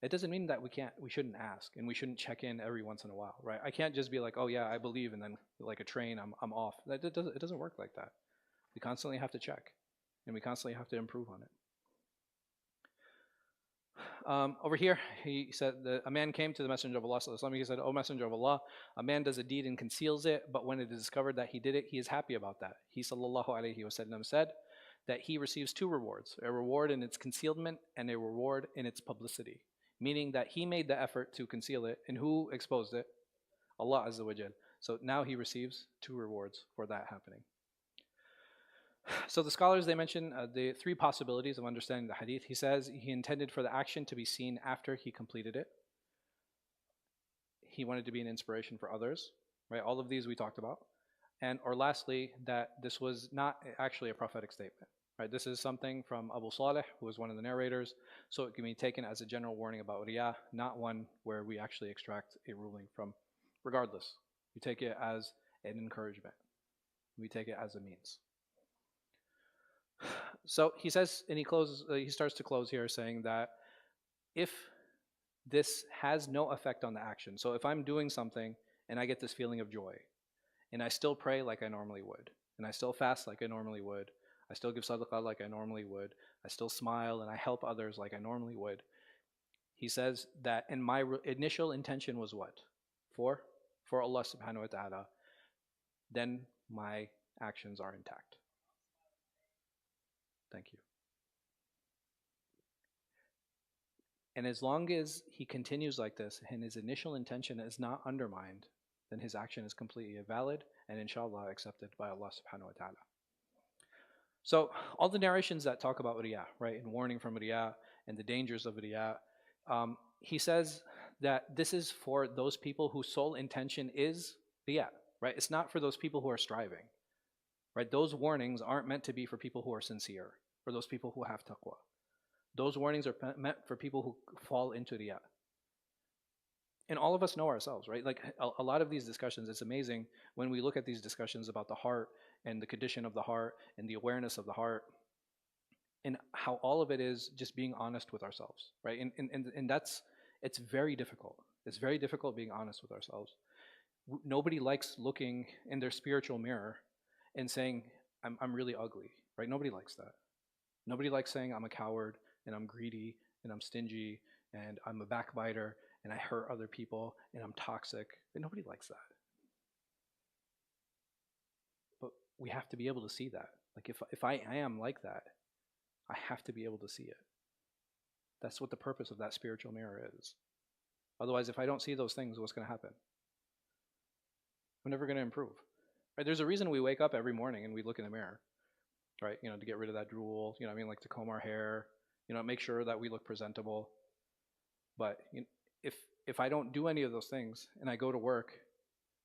It doesn't mean that we shouldn't ask and we shouldn't check in every once in a while, right? I can't just be like, oh yeah, I believe, and then like a train, I'm off. It doesn't work like that. We constantly have to check, and we constantly have to improve on it. Over here, he said that a man came to the Messenger of Allah. He said, "O Messenger of Allah, a man does a deed and conceals it, but when it is discovered that he did it, he is happy about that." He sallallahu alaihi wasallam said that he receives two rewards: a reward in its concealment and a reward in its publicity. Meaning that he made the effort to conceal it, and who exposed it? Allah Azza wa Jal. So now he receives two rewards for that happening. So the scholars, they mention the three possibilities of understanding the hadith. He says he intended for the action to be seen after he completed it. He wanted to be an inspiration for others, right? All of these we talked about. Or lastly, that this was not actually a prophetic statement, right? This is something from Abu Salih, who was one of the narrators, so it can be taken as a general warning about riyah, not one where we actually extract a ruling from. Regardless, we take it as an encouragement. We take it as a means. So he says, and he starts to close here saying that if this has no effect on the action, so if I'm doing something and I get this feeling of joy, and I still pray like I normally would, and I still fast like I normally would, I still give sadaqah like I normally would, I still smile and I help others like I normally would, he says that, and my initial intention was what? For Allah subhanahu wa ta'ala, then my actions are intact. Thank you. And as long as he continues like this and his initial intention is not undermined, then his action is completely valid and inshallah accepted by Allah subhanahu wa ta'ala. So all the narrations that talk about riyah, right, and warning from riyah and the dangers of riyah, he says that this is for those people whose sole intention is riyah, right? It's not for those people who are striving, right? Those warnings aren't meant to be for people who are sincere, for those people who have taqwa. Those warnings are meant for people who fall into riyah. And all of us know ourselves, right? Like a lot of these discussions, it's amazing when we look at these discussions about the heart and the condition of the heart and the awareness of the heart, and how all of it is just being honest with ourselves, right? And that's, it's very difficult. It's very difficult being honest with ourselves. Nobody likes looking in their spiritual mirror and saying, I'm really ugly, right? Nobody likes that. Nobody likes saying I'm a coward and I'm greedy and I'm stingy and I'm a backbiter and I hurt other people and I'm toxic. And nobody likes that. But we have to be able to see that. Like if I am like that, I have to be able to see it. That's what the purpose of that spiritual mirror is. Otherwise, if I don't see those things, what's going to happen? I'm never going to improve. Right? There's a reason we wake up every morning and we look in the mirror, right? You know, to get rid of that drool, you know what I mean? Like to comb our hair, you know, make sure that we look presentable. But you know, if I don't do any of those things and I go to work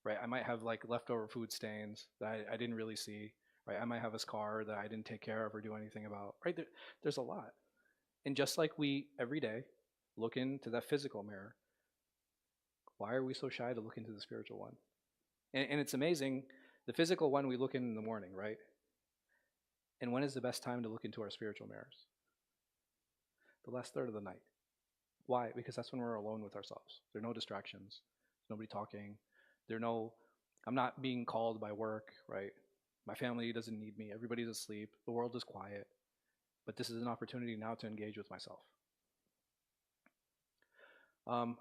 right? I might have like leftover food stains that I didn't really see, right? I might have a scar that I didn't take care of or do anything about, right? There's a lot. And just like we every day look into that physical mirror, why are we so shy to look into the spiritual one? And it's amazing. The physical one we look in the morning, right? And when is the best time to look into our spiritual mirrors? The last third of the night. Why? Because that's when we're alone with ourselves. There are no distractions. There's nobody talking. I'm not being called by work, right? My family doesn't need me. Everybody's asleep. The world is quiet. But this is an opportunity now to engage with myself. Um,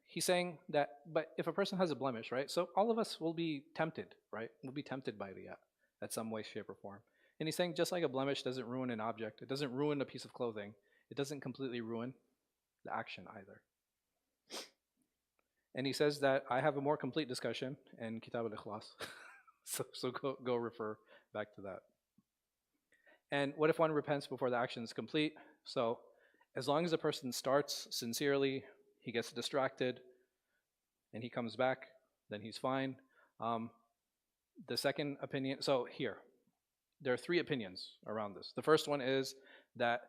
he's saying that, but if a person has a blemish, right? So all of us will be tempted, right? We'll be tempted by riyah at some way, shape, or form. And he's saying just like a blemish doesn't ruin an object, it doesn't ruin a piece of clothing, it doesn't completely ruin the action either. And he says that I have a more complete discussion in Kitab al-Ikhlas. so go refer back to that. And what if one repents before the action is complete? So as long as the person starts sincerely, he gets distracted, and he comes back, then he's fine. The second opinion, so here, there are three opinions around this. The first one is that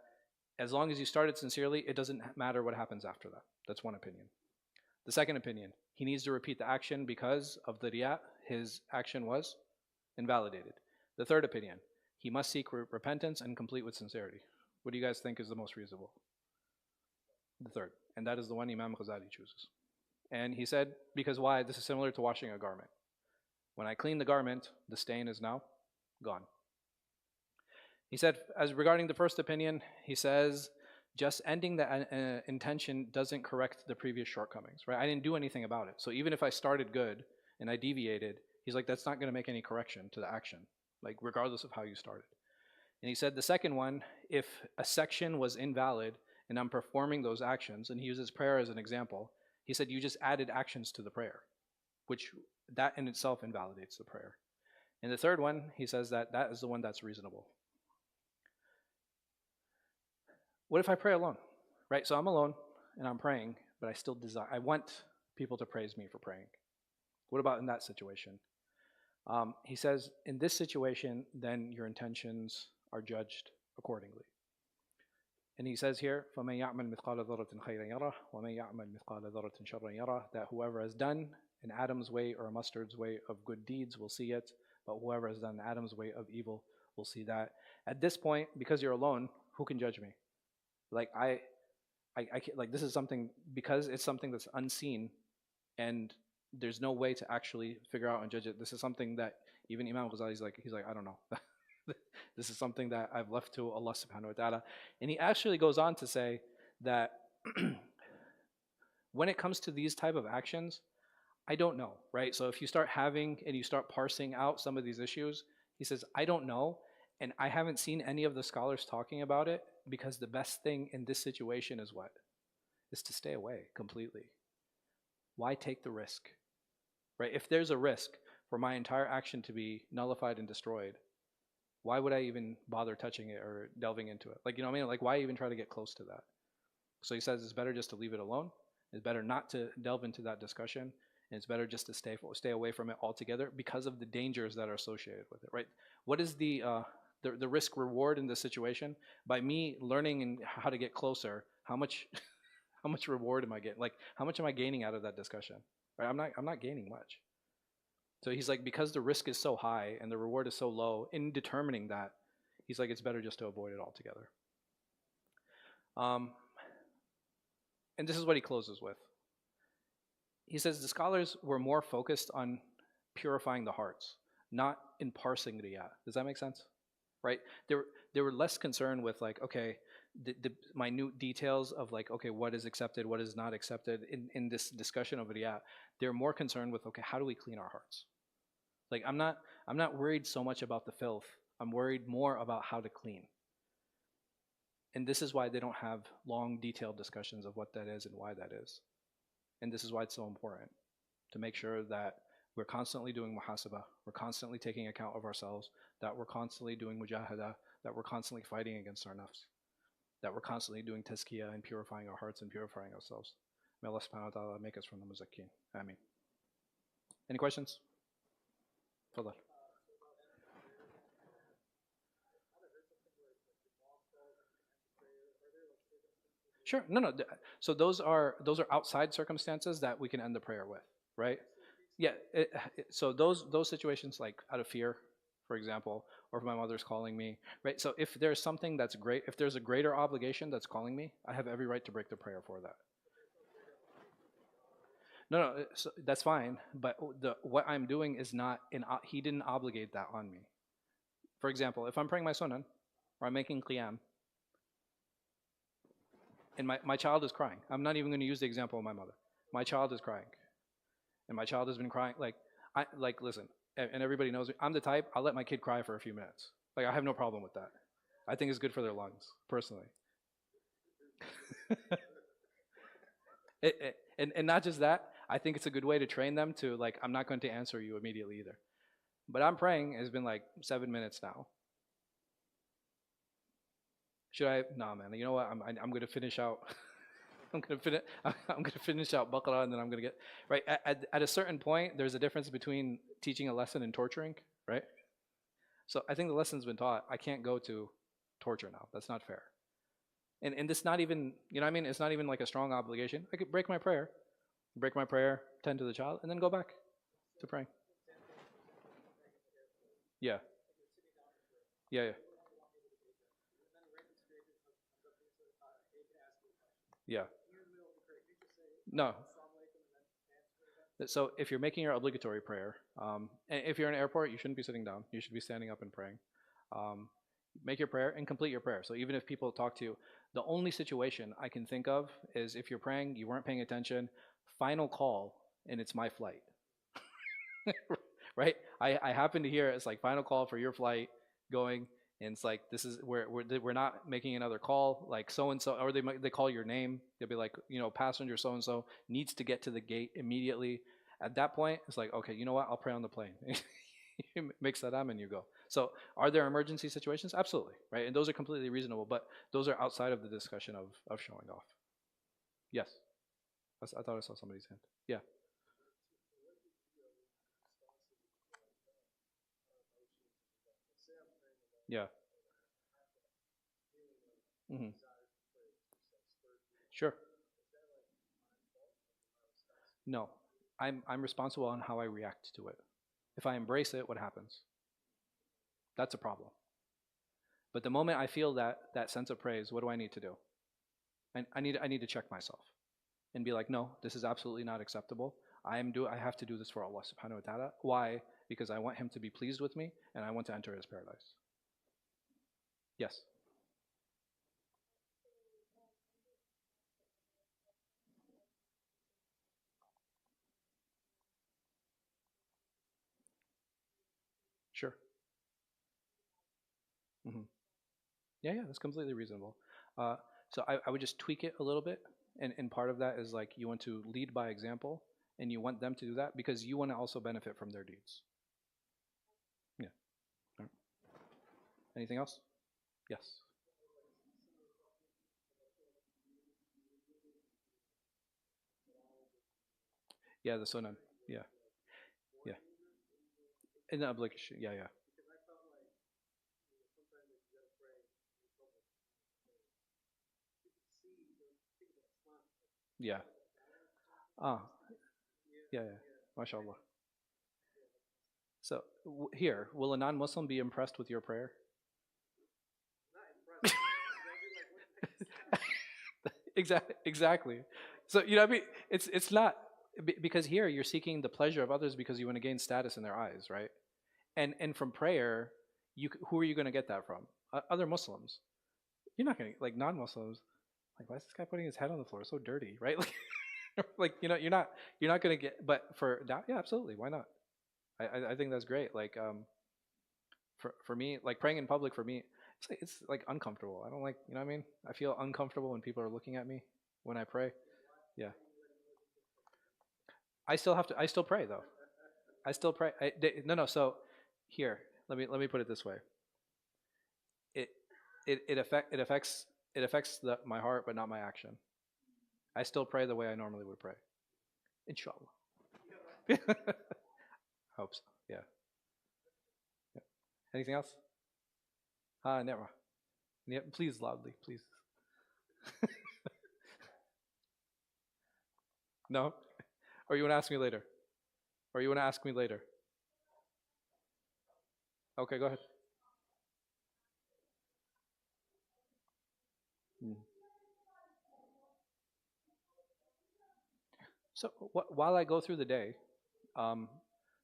as long as you started sincerely, it doesn't matter what happens after that. That's one opinion. The second opinion, he needs to repeat the action because of the riyah, his action was invalidated. The third opinion, he must seek repentance and complete with sincerity. What do you guys think is the most reasonable? The third, and that is the one Imam Ghazali chooses. And he said, because why? This is similar to washing a garment. When I clean the garment, the stain is now gone. He said, as regarding the first opinion, he says, just ending the intention doesn't correct the previous shortcomings, right? I didn't do anything about it. So even if I started good and I deviated, he's like, that's not going to make any correction to the action, like regardless of how you started. And he said the second one, if a section was invalid and I'm performing those actions, and he uses prayer as an example, he said you just added actions to the prayer, which that in itself invalidates the prayer. And the third one, he says that that is the one that's reasonable. What if I pray alone, right? So I'm alone and I'm praying, but I still desire, I want people to praise me for praying. What about in that situation? He says, in this situation, then your intentions are judged accordingly. And he says here, فَمَنْ يَعْمَلْ مِثْقَالَ ذَرَّةٍ خَيْرًا يَرَهُ وَمَنْ يَعْمَلْ مِثْقَالَ ذَرَّةٍ شَرًّا يَرَهُ, that whoever has done an atom's weight or a mustard's weight of good deeds will see it, but whoever has done an atom's weight of evil will see that. At this point, because you're alone, who can judge me? Like I can't, like this is something, because it's something that's unseen, and there's no way to actually figure out and judge it. This is something that even Imam Ghazali he's like, I don't know. This is something that I've left to Allah subhanahu wa ta'ala. And he actually goes on to say that when it comes to these type of actions, I don't know, right? So if you start having and you start parsing out some of these issues, he says, I don't know. And I haven't seen any of the scholars talking about it, because the best thing in this situation is what? Is to stay away completely. Why take the risk? Right? If there's a risk for my entire action to be nullified and destroyed, why would I even bother touching it or delving into it? Like, you know what I mean? Like, why even try to get close to that? So he says it's better just to leave it alone. It's better not to delve into that discussion. And it's better just to stay away from it altogether because of the dangers that are associated with it, right? What is the risk reward in this situation? By me learning how to get closer, how much how much reward am I getting? Like, how much am I gaining out of that discussion? Right? I'm not gaining much. So he's like, because the risk is so high and the reward is so low in determining that, he's like, it's better just to avoid it altogether. And this is what he closes with. He says the scholars were more focused on purifying the hearts, not in parsing riyah. Does that make sense? Right? They were less concerned with like, okay, the minute details of like, okay, what is accepted, what is not accepted in this discussion of riyah. They're more concerned with, okay, how do we clean our hearts? Like, I'm not worried so much about the filth. I'm worried more about how to clean. And this is why they don't have long, detailed discussions of what that is and why that is. And this is why it's so important to make sure that we're constantly doing muhasabah, we're constantly taking account of ourselves, that we're constantly doing mujahada, that we're constantly fighting against our nafs, that we're constantly doing tazkiyah and purifying our hearts and purifying ourselves. May Allah subhanahu wa ta'ala make us from the muzakkeen. Ameen. Any questions? Hold on. Sure. No, no. So those are outside circumstances that we can end the prayer with, right? Yeah. So those situations, like out of fear, for example, or if my mother's calling me, right? So if there's something that's great, if there's a greater obligation that's calling me, I have every right to break the prayer for that. No, no, so that's fine. But the what I'm doing is not he didn't obligate that on me. For example, if I'm praying my sunan or I'm making qiyam and my child is crying, I'm not even going to use the example of my mother. My child is crying, and my child has been crying. Like listen, and everybody knows me. I'm the type I'll let my kid cry for a few minutes. Like I have no problem with that. I think it's good for their lungs, personally. And not just that, I think it's a good way to train them to like I'm not going to answer you immediately either. But I'm praying. It's been like 7 minutes now. Should I? No, man. You know what? I'm going to finish out. I'm going to finish out Baqarah and then I'm going to get right at a certain point. There's a difference between teaching a lesson and torturing, right? So I think the lesson's been taught. I can't go to torture now. That's not fair. And it's not even, you know what I mean? It's not even like a strong obligation. I could break my prayer, tend to the child, and then go back to praying. Yeah, yeah, yeah, yeah. No. So if you're making your obligatory prayer, and if you're in an airport, you shouldn't be sitting down. You should be standing up and praying. Um, make your prayer and complete your prayer. So even if people talk to you, the only situation I can think of is if you're praying, you weren't paying attention, final call, and it's my flight. Right? I happen to hear it's like final call for your flight going, and it's like this is we're not making another call, like so and so, or they call your name. They'll be like, passenger so and so needs to get to the gate immediately. At that point, it's like, okay, you know what? I'll pray on the plane. You make salam and you go. So, are there emergency situations? Absolutely, right? And those are completely reasonable, but those are outside of the discussion of showing off. Yes, I thought I saw somebody's hand. Yeah, yeah. Hmm. Sure. No, I'm responsible on how I react to it. If I embrace it, what happens? That's a problem. But the moment I feel that sense of praise, what do I need to do? I need to check myself and be like, no, this is absolutely not acceptable. I have to do this for Allah subhanahu wa ta'ala. Why? Because I want him to be pleased with me and I want to enter his paradise. Yes. Sure. Hmm. Yeah, yeah, that's completely reasonable. Uh, so I would just tweak it a little bit, and part of that is like you want to lead by example, and you want them to do that because you want to also benefit from their deeds. Yeah. All right. Anything else? Yes. Yeah, the sunan. Yeah, yeah. In the obligation. Yeah, yeah, yeah. Ah, yeah, yeah. MashaAllah. So here, will a non-Muslim be impressed with your prayer? Exactly, exactly. So you know, what I mean, it's not because here you're seeking the pleasure of others because you want to gain status in their eyes, right? And from prayer, who are you going to get that from? Other Muslims. You're not going to like non-Muslims. Like, why is this guy putting his head on the floor? So dirty, right? Like you're not going to get. But for that, yeah, absolutely. Why not? I think that's great. Like for me, like praying in public for me, it's like uncomfortable. I don't like, you know what I mean? I feel uncomfortable when people are looking at me when I pray. Yeah. I still pray though. I still pray. No, no. So here, let me put it this way. It it affects my heart, but not my action. I still pray the way I normally would pray. Inshallah. Hope so. Yeah. Yeah. Anything else? Ah, never. Yeah, please loudly, please. No? Or you want to ask me later? Or you want to ask me later? Okay, go ahead. Mm. So while I go through the day, um,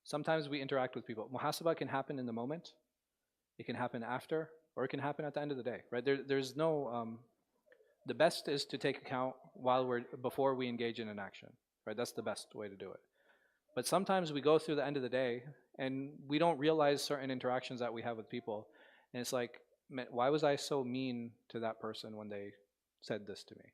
sometimes we interact with people. Muhasabah can happen in the moment, it can happen after, or it can happen at the end of the day, right? There's no, the best is to take account before we engage in an action, right? That's the best way to do it. But sometimes we go through the end of the day and we don't realize certain interactions that we have with people. And it's like, man, why was I so mean to that person when they said this to me?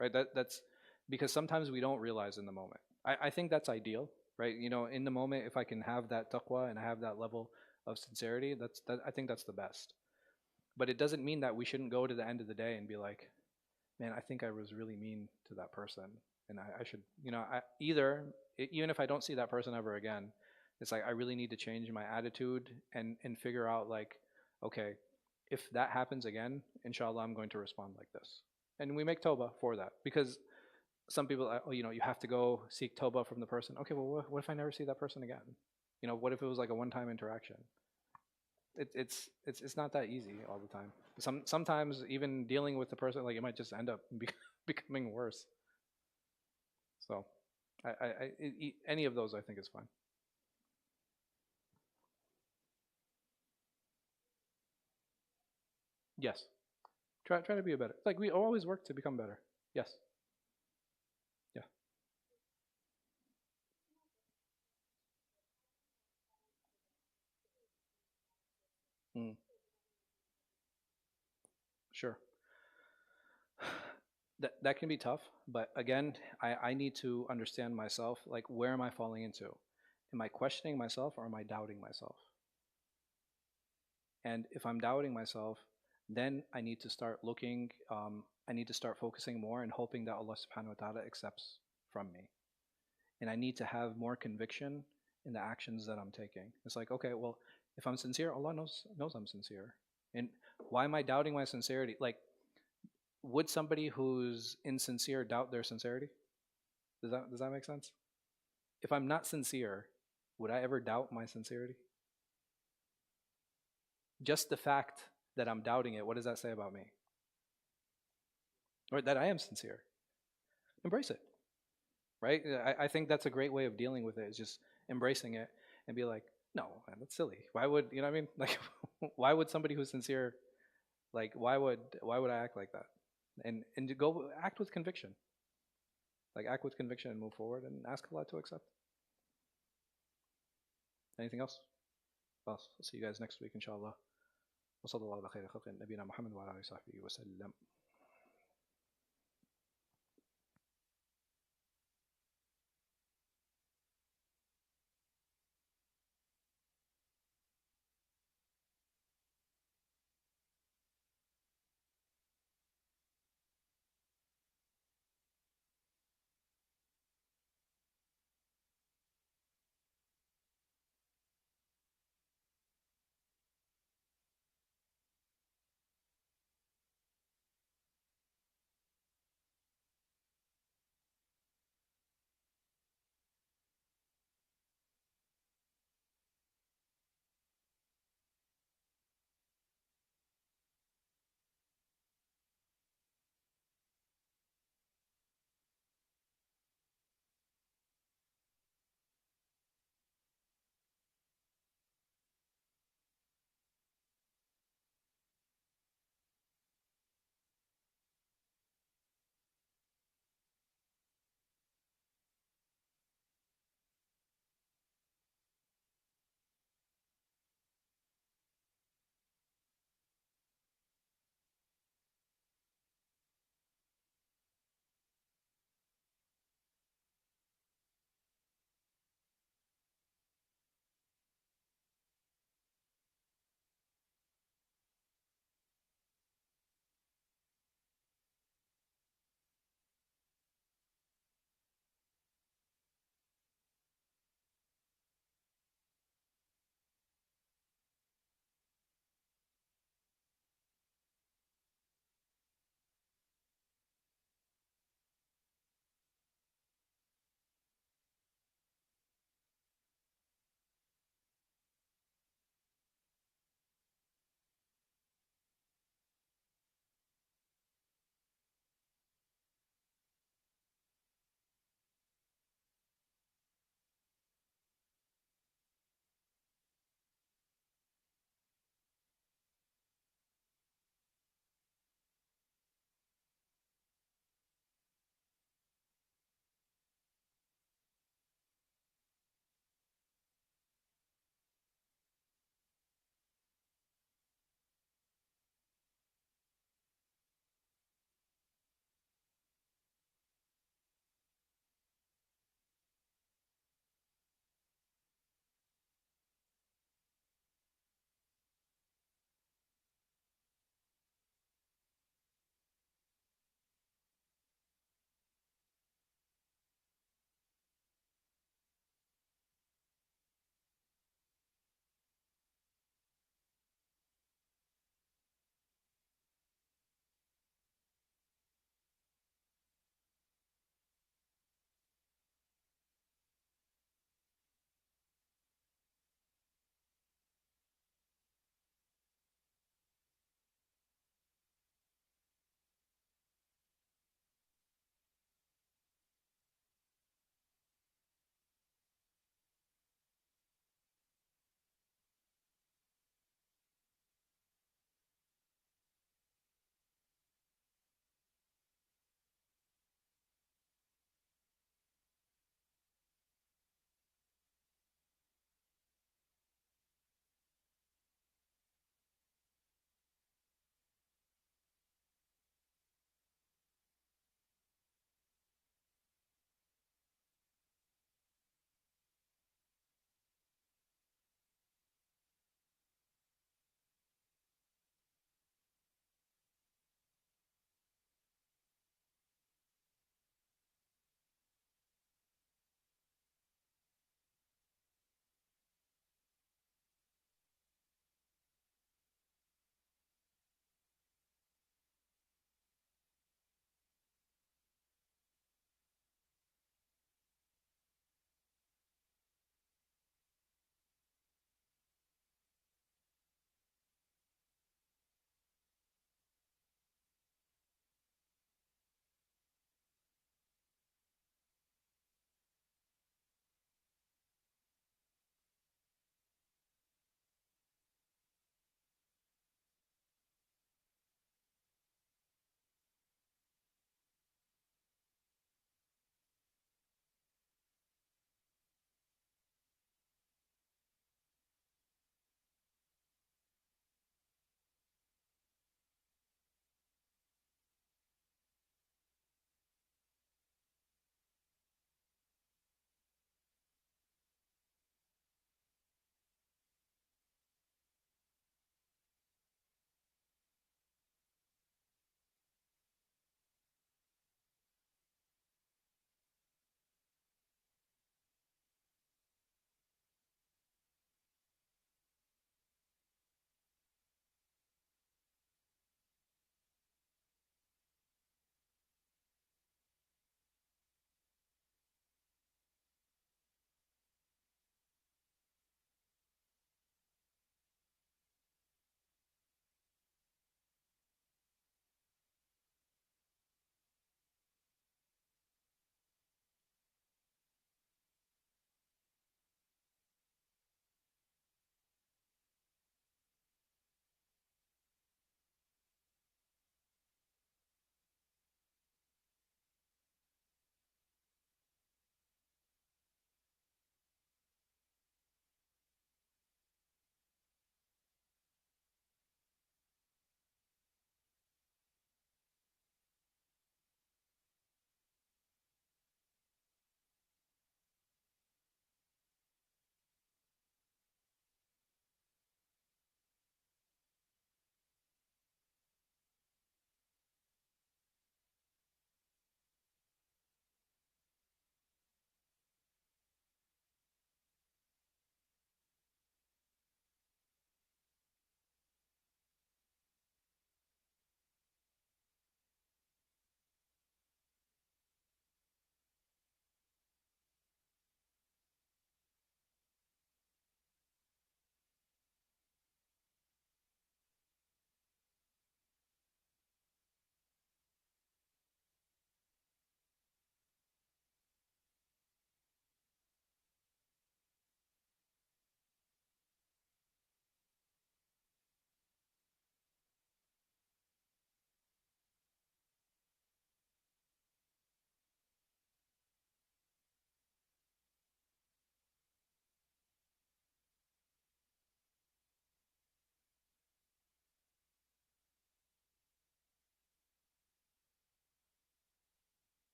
Right? That's because sometimes we don't realize in the moment. I think that's ideal, right? You know, in the moment, if I can have that taqwa and I have that level of sincerity, I think that's the best. But it doesn't mean that we shouldn't go to the end of the day and be like, man, I think I was really mean to that person, and I should, even if I don't see that person ever again, it's like I really need to change my attitude and figure out like, okay, if that happens again, inshallah, I'm going to respond like this, and we make tawbah for that because some people, you have to go seek tawbah from the person. Okay, well, what if I never see that person again? What if it was like a one-time interaction? It's not that easy all the time. Sometimes even dealing with the person, like it might just end up becoming worse. So, any of those I think is fine. Yes, try to be a better. Like we always work to become better. Yes, yeah, mm, sure. That can be tough, but again, I need to understand myself. Like, where am I falling into? Am I questioning myself or am I doubting myself? And if I'm doubting myself, then I need to start looking, I need to start focusing more and hoping that Allah subhanahu wa ta'ala accepts from me. And I need to have more conviction in the actions that I'm taking. It's like, okay, well, if I'm sincere, Allah knows I'm sincere. And why am I doubting my sincerity? Like, would somebody who's insincere doubt their sincerity? Does that make sense? If I'm not sincere, would I ever doubt my sincerity? Just the fact that I'm doubting it, what does that say about me? Or that I am sincere? Embrace it, right? I think that's a great way of dealing with it, is just embracing it and be like, no, man, that's silly. Why would, you know what I mean? Like, why would somebody who's sincere, like, why would I act like that? And to go act with conviction, like act with conviction and move forward and ask Allah to accept. Anything else? Well, see you guys next week, inshallah. وصلى الله على خير خلق نبينا محمد وعلى اله وصحبه وسلم